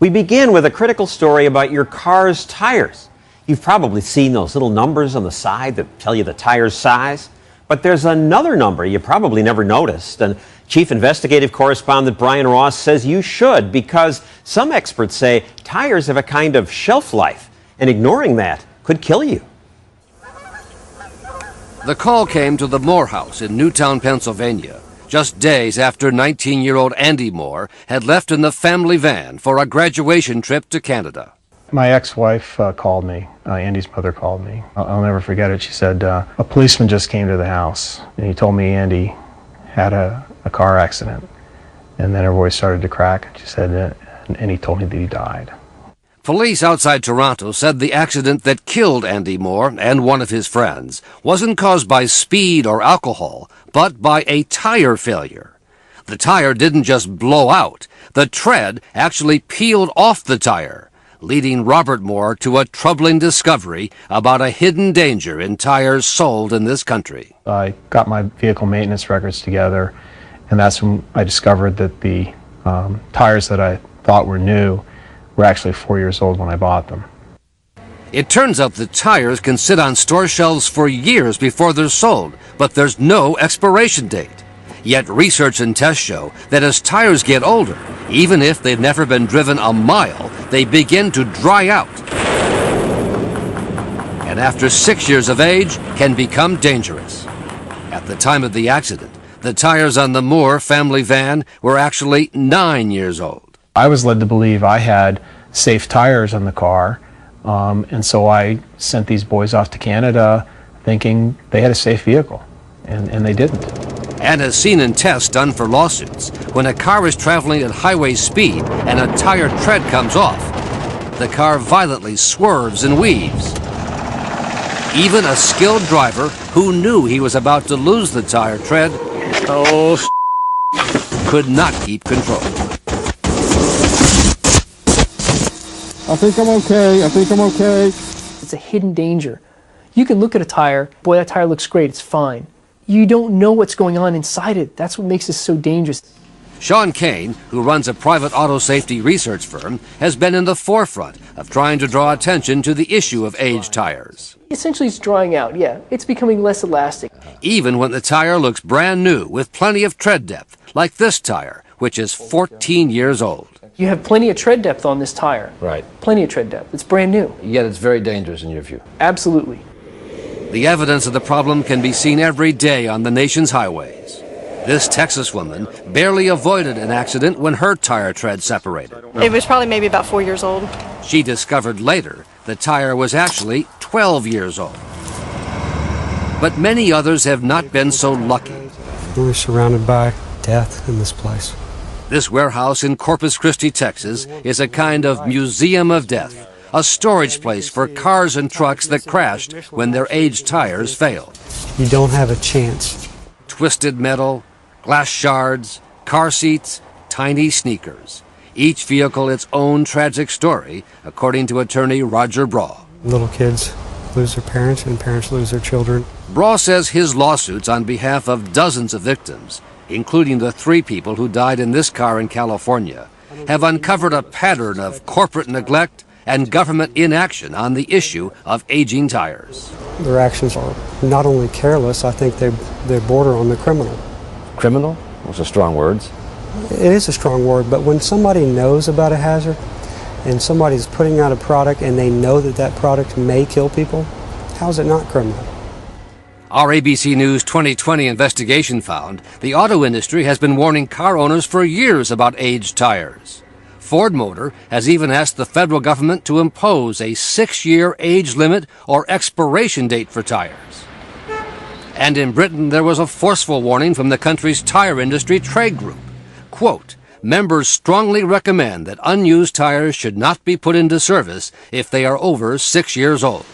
We begin with a critical story about your car's tires. You've probably seen those little numbers on the side that tell you the tire's size. But there's another number you probably never noticed. And Chief Investigative Correspondent Brian Ross says you should, because some experts say tires have a kind of shelf life, and ignoring that could kill you. The call came to the Moore house in Newtown, Pennsylvania, just days after 19-year-old Andy Moore had left in the family van for a graduation trip to Canada. My ex-wife called me. Andy's mother called me. I'll never forget it. She said, a policeman just came to the house, and he told me Andy had a car accident. And then her voice started to crack, and she said, and he told me that he died. Police outside Toronto said the accident that killed Andy Moore and one of his friends wasn't caused by speed or alcohol, but by a tire failure. The tire didn't just blow out. The tread actually peeled off the tire, leading Robert Moore to a troubling discovery about a hidden danger in tires sold in this country. I got my vehicle maintenance records together, and that's when I discovered that the tires that I thought were new were actually 4 years old when I bought them. It turns out that tires can sit on store shelves for years before they're sold, but there's no expiration date. Yet research and tests show that as tires get older, even if they've never been driven a mile, they begin to dry out. And after 6 years of age, can become dangerous. At the time of the accident, the tires on the Moore family van were actually 9 years old. I was led to believe I had safe tires on the car, and so I sent these boys off to Canada thinking they had a safe vehicle, and they didn't. And as seen in tests done for lawsuits, when a car is traveling at highway speed and a tire tread comes off, the car violently swerves and weaves. Even a skilled driver who knew he was about to lose the tire tread could not keep control. I think I'm okay. It's a hidden danger. You can look at a tire, boy, that tire looks great, it's fine. You don't know what's going on inside it. That's what makes this so dangerous. Sean Kane, who runs a private auto safety research firm, has been in the forefront of trying to draw attention to the issue of aged tires. Essentially, it's drying out, yeah. It's becoming less elastic. Even when the tire looks brand new with plenty of tread depth, like this tire, which is 14 years old. You have plenty of tread depth on this tire. Right. Plenty of tread depth. It's brand new. Yet it's very dangerous in your view. Absolutely. The evidence of the problem can be seen every day on the nation's highways. This Texas woman barely avoided an accident when her tire tread separated. It was probably maybe about 4 years old. She discovered later the tire was actually 12 years old. But many others have not been so lucky. We're surrounded by death in this place. This warehouse in Corpus Christi, Texas, is a kind of museum of death, a storage place for cars and trucks that crashed when their aged tires failed. You don't have a chance. Twisted metal, glass shards, car seats, tiny sneakers. Each vehicle its own tragic story, according to attorney Roger Braw. Little kids lose their parents, and parents lose their children. Braw says his lawsuits on behalf of dozens of victims, including the 3 people who died in this car in California, have uncovered a pattern of corporate neglect and government inaction on the issue of aging tires. Their actions are not only careless, I think they border on the criminal. Criminal? Those are strong words. It is a strong word, but when somebody knows about a hazard and somebody's putting out a product and they know that that product may kill people, how is it not criminal? Our ABC News 2020 investigation found the auto industry has been warning car owners for years about aged tires. Ford Motor has even asked the federal government to impose a 6-year age limit or expiration date for tires. And in Britain, there was a forceful warning from the country's tire industry trade group. Quote, members strongly recommend that unused tires should not be put into service if they are over 6 years old.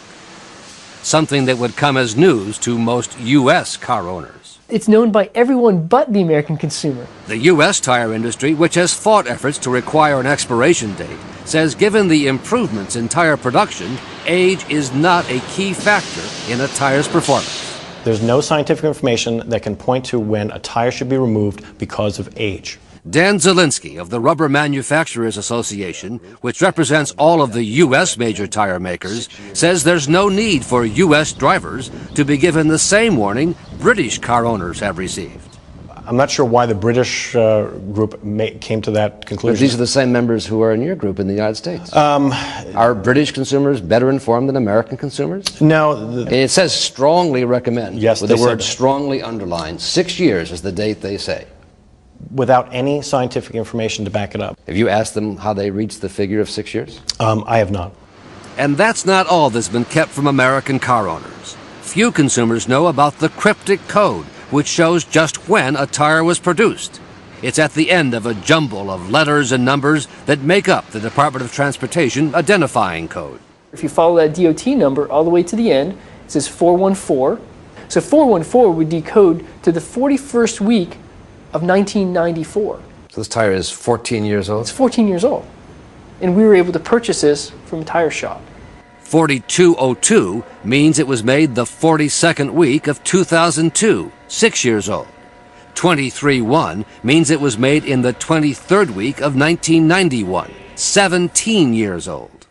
Something that would come as news to most U.S. car owners. It's known by everyone but the American consumer. The U.S. tire industry, which has fought efforts to require an expiration date, says given the improvements in tire production, age is not a key factor in a tire's performance. There's no scientific information that can point to when a tire should be removed because of age. Dan Zielinski of the Rubber Manufacturers Association, which represents all of the U.S. major tire makers, says there's no need for U.S. drivers to be given the same warning British car owners have received. I'm not sure why the British group came to that conclusion. But these are the same members who are in your group in the United States. Are British consumers better informed than American consumers? No. It says strongly recommend. Yes, with they the word said strongly underlined. 6 years is the date they say. without any scientific information to back it up. Have you asked them how they reached the figure of 6 years? I have not. And that's not all that's been kept from American car owners. Few consumers know about the cryptic code, which shows just when a tire was produced. It's at the end of a jumble of letters and numbers that make up the Department of Transportation identifying code. If you follow that DOT number all the way to the end, it says 414. So 414 would decode to the 41st week of 1994. So this tire is 14 years old? It's 14 years old. And we were able to purchase this from a tire shop. 4202 means it was made the 42nd week of 2002, 6 years old. 231 means it was made in the 23rd week of 1991, 17 years old.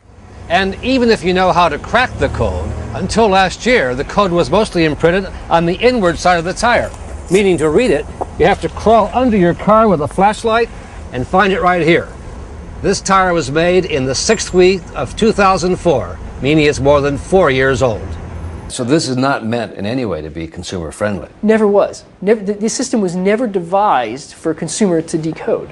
And even if you know how to crack the code, until last year the code was mostly imprinted on the inward side of the tire. Meaning to read it, you have to crawl under your car with a flashlight and find it right here. This tire was made in the 6th week of 2004, meaning it's more than 4 years old. So this is not meant in any way to be consumer friendly? Never was. This system was never devised for a consumer to decode.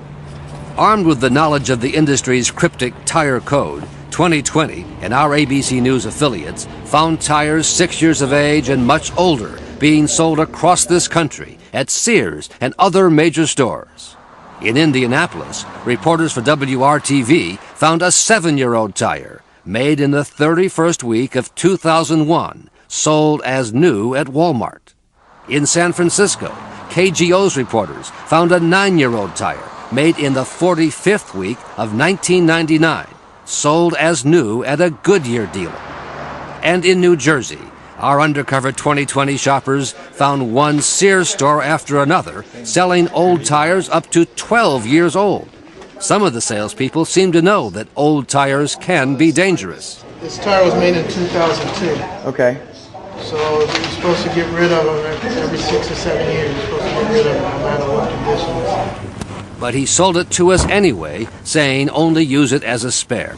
Armed with the knowledge of the industry's cryptic tire code, 2020 and our ABC News affiliates found tires 6 years of age and much older being sold across this country at Sears and other major stores. In Indianapolis, reporters for WRTV found a 7-year-old tire made in the 31st week of 2001, sold as new at Walmart. In San Francisco, KGO's reporters found a 9-year-old tire made in the 45th week of 1999, sold as new at a Goodyear dealer. And in New Jersey, our undercover 2020 shoppers found one Sears store after another selling old tires up to 12 years old. Some of the salespeople seem to know that old tires can be dangerous. This tire was made in 2002. Okay. So you're supposed to get rid of them every 6 or 7 years. You're supposed to get rid of them no matter what condition it's in. But he sold it to us anyway, saying only use it as a spare.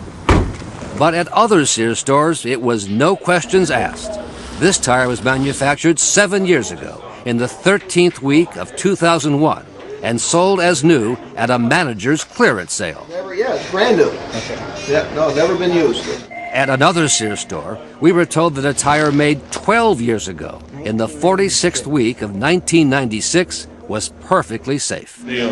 But at other Sears stores, it was no questions asked. This tire was manufactured 7 years ago, in the 13th week of 2001, and sold as new at a manager's clearance sale. It's brand new. Okay. Yeah, no, never been used. At another Sears store, we were told that a tire made 12 years ago, in the 46th week of 1996, was perfectly safe. Okay.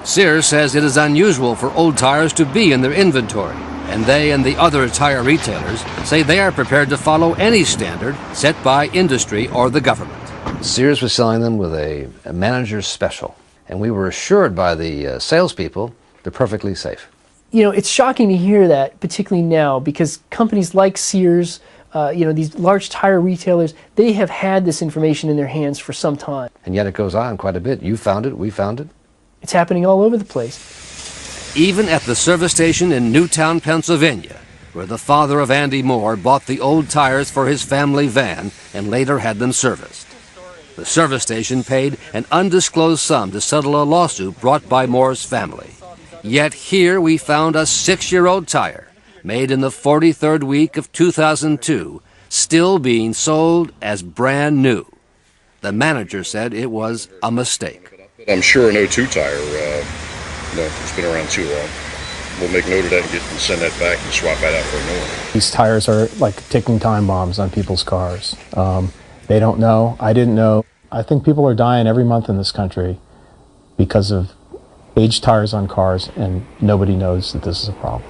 Sears says it is unusual for old tires to be in their inventory, and they and the other tire retailers say they are prepared to follow any standard set by industry or the government. Sears was selling them with a manager's special, and we were assured by the salespeople they're perfectly safe. You know, it's shocking to hear that, particularly now, because companies like Sears, these large tire retailers, they have had this information in their hands for some time. And yet it goes on quite a bit. You found it, we found it. It's happening all over the place. Even at the service station in Newtown, Pennsylvania, where the father of Andy Moore bought the old tires for his family van and later had them serviced. The service station paid an undisclosed sum to settle a lawsuit brought by Moore's family. Yet here we found a 6-year-old tire, made in the 43rd week of 2002, still being sold as brand new. The manager said it was a mistake. I'm sure an 02 tire, it's been around too long. We'll make note of that and send that back and swap that out for a new one. These tires are like ticking time bombs on people's cars. They don't know. I didn't know. I think people are dying every month in this country because of aged tires on cars, and nobody knows that this is a problem.